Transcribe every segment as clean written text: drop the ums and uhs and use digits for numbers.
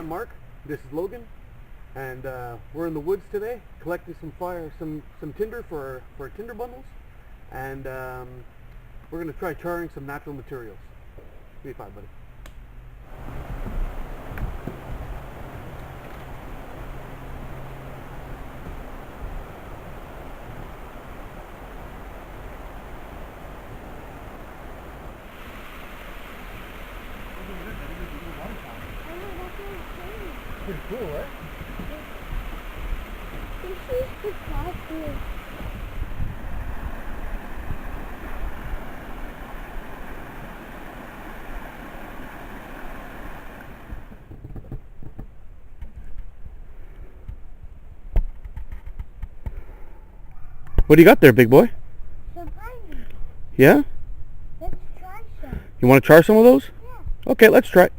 I'm Mark. This is Logan, and we're in the woods today collecting some tinder for our tinder bundles, and we're going to try charring some natural materials. Give me 5, buddy. Pretty cool, right? This is the coffee. What do you got there, big boy? Some onions. Yeah? Let's try some. You want to char some of those? Yeah. Okay, let's try.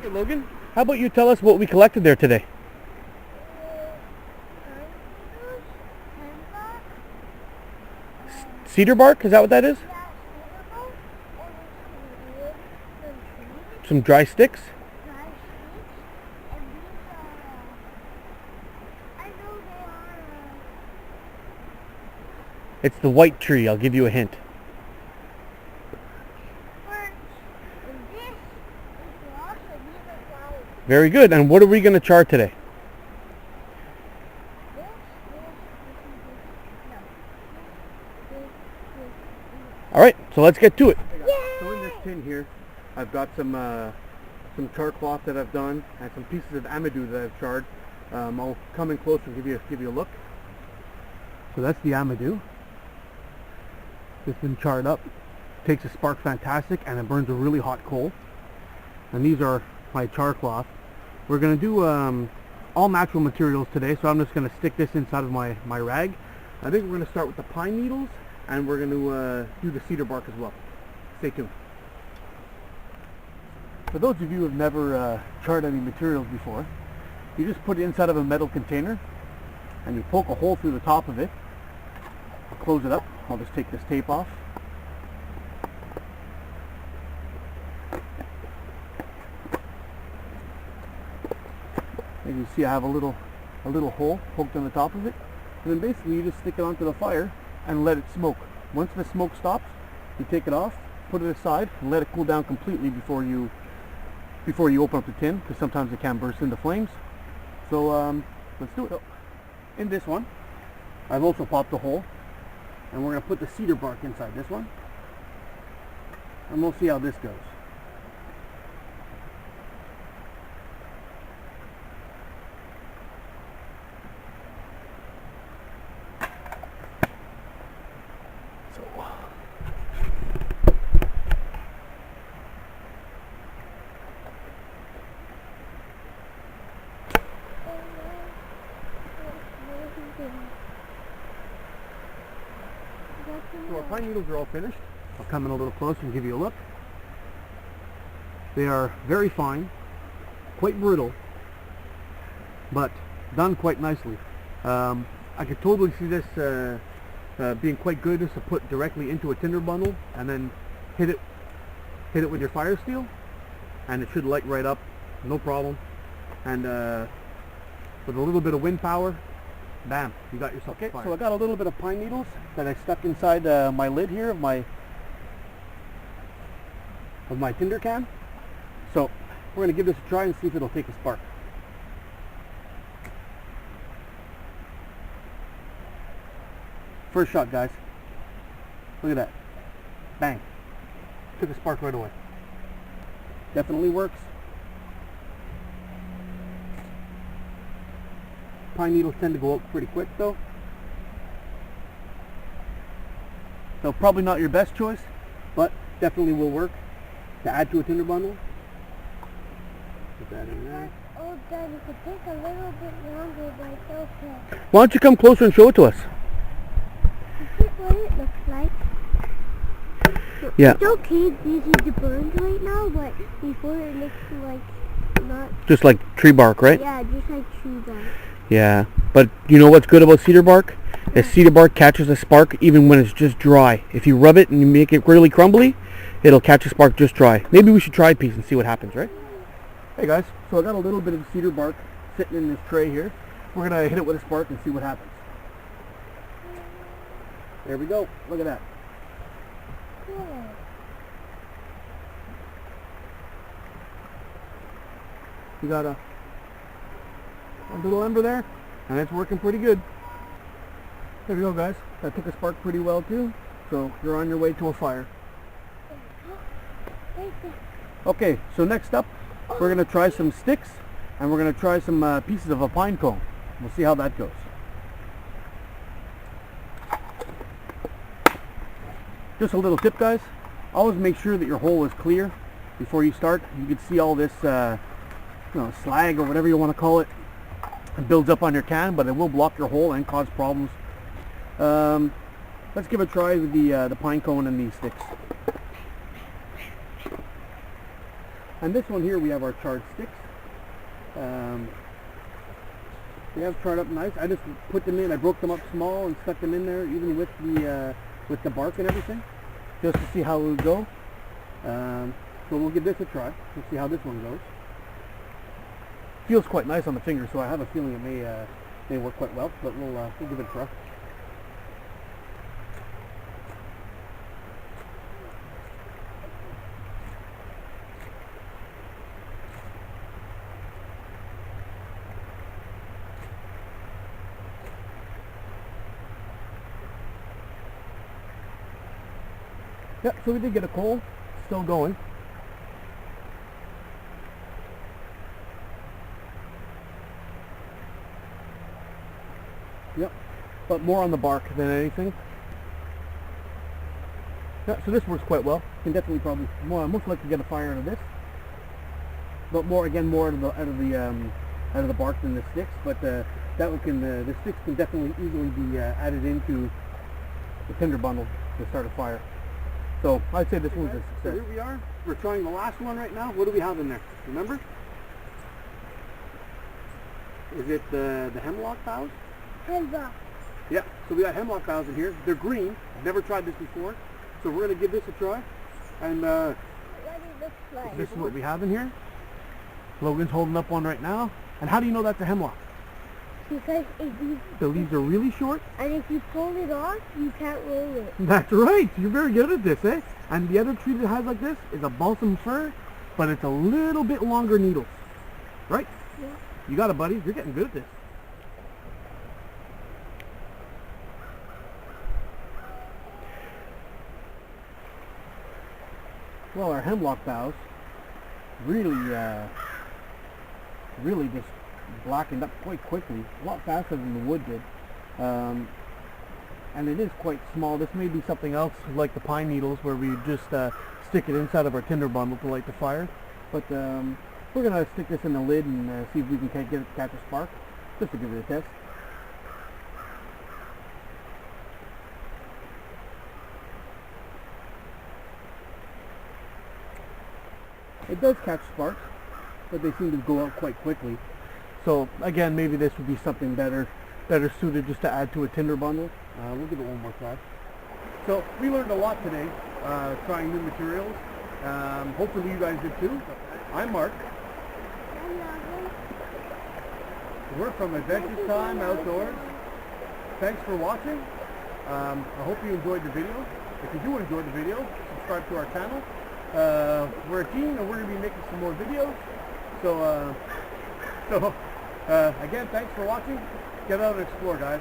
Hey Logan, how about you tell us what we collected there today? Hemlock. Cedar bark, is that what that is? Yeah, cedar bark, and wood, some trees, Some dry sticks? dry sticks, and these are, I know they are, It's the white tree, I'll give you a hint. birch, and this is also, these are flowers. Very good, and what are we going to char today? Alright, so let's get to it. So in this tin here, I've got some char cloth that I've done and some pieces of amadou that I've charred. I'll come in closer and give you a look. So that's the amadou. It's been charred up. Takes a spark fantastic and it burns a really hot coal. And these are my char cloth. We're going to do all natural materials today, so I'm just going to stick this inside of my rag. I think we're going to start with the pine needles, and we're going to do the cedar bark as well. Stay tuned. For those of you who have never charred any materials before, you just put it inside of a metal container and you poke a hole through the top of it. I'll close it up. I'll just take this tape off. As you can see, I have a little hole poked on the top of it, and then basically you just stick it onto the fire and let it smoke. Once the smoke stops, you take it off, put it aside, and let it cool down completely before you open up the tin, because sometimes it can burst into flames. So let's do it. In this one, I've also popped a hole, and we're going to put the cedar bark inside this one, and we'll see how this goes. So our pine needles are all finished. I'll come in a little closer and give you a look. They are very fine, quite brittle, but done quite nicely. I could totally see this being quite good just to put directly into a tinder bundle and then hit it with your fire steel, and it should light right up, no problem. And with a little bit of wind power, bam, you got yourself fire. So I got a little bit of pine needles that I stuck inside my lid here of my tinder can. So we're going to give this a try and see if it'll take a spark. First shot, guys. Look at that. Bang. Took a spark right away. Definitely works. Pine needles tend to go out pretty quick though. So probably not your best choice, but definitely will work to add to a tinder bundle. Put that in there. Oh, Dad, it could take a little bit longer, but it's okay. Why don't you come closer and show it to us? Is this what it looks like? Yeah. It's okay because it burns right now, but before it looks like not. Just like tree bark, right? Yeah, just like tree bark. Yeah. But you know what's good about cedar bark? Is cedar bark catches a spark even when it's just dry. If you rub it and you make it really crumbly, it'll catch a spark just dry. Maybe we should try a piece and see what happens, right? Hey guys, so I got a little bit of cedar bark sitting in this tray here. We're going to hit it with a spark and see what happens. There we go. Look at that. Cool. You got a little ember there, and it's working pretty good. There we go, guys. That took a spark pretty well too, so you're on your way to a fire. Okay, so next up, we're going to try some sticks, and we're going to try some pieces of a pine cone. We'll see how that goes. Just a little tip, guys. Always make sure that your hole is clear before you start. You can see all this slag or whatever you want to call it. It builds up on your can, but it will block your hole and cause problems. Let's give it a try with the pine cone and these sticks. And this one here, we have our charred sticks. We have charred up nice. I just put them in. I broke them up small and stuck them in there, even with the bark and everything, just to see how it would go. So we'll give this a try. Let's see how this one goes. Feels quite nice on the finger, so I have a feeling it may work quite well. But we'll give it a try. Yeah, so we did get a coal, still going. Yep, but more on the bark than anything. Yeah, so this works quite well. Can definitely probably most likely get a fire out of this, but more out of the bark than the sticks. But the sticks can definitely easily be added into the tinder bundle to start a fire. So I'd say this one's a success. So here we are. We're trying the last one right now. What do we have in there? Remember? Is it the hemlock boughs? Hemlock. Yeah. So we got hemlock boughs in here. They're green. I've never tried this before. So we're going to give this a try. And what it looks like. This is what we have in here. Logan's holding up one right now. And how do you know that's a hemlock? Because the leaves are really short. And if you pull it off, you can't roll it. That's right. You're very good at this, eh? And the other tree that has like this is a balsam fir, but it's a little bit longer needles. Right? Yeah. You got it, buddy. You're getting good at this. Well, our hemlock boughs really just blackened up quite quickly, a lot faster than the wood did. And it is quite small. This may be something else like the pine needles where we just stick it inside of our tinder bundle to light the fire. But we're going to stick this in the lid and see if we can get it to catch a spark, just to give it a test. It does catch sparks, but they seem to go out quite quickly. So again, maybe this would be something better suited just to add to a tinder bundle. We'll give it one more try. So we learned a lot today, trying new materials. Hopefully you guys did too. I'm Mark. We're from Adventures Time Outdoors. Thanks for watching. I hope you enjoyed the video. If you do enjoy the video, subscribe to our channel. We're a team and we're going to be making some more videos. So again, thanks for watching. Get out and explore, guys.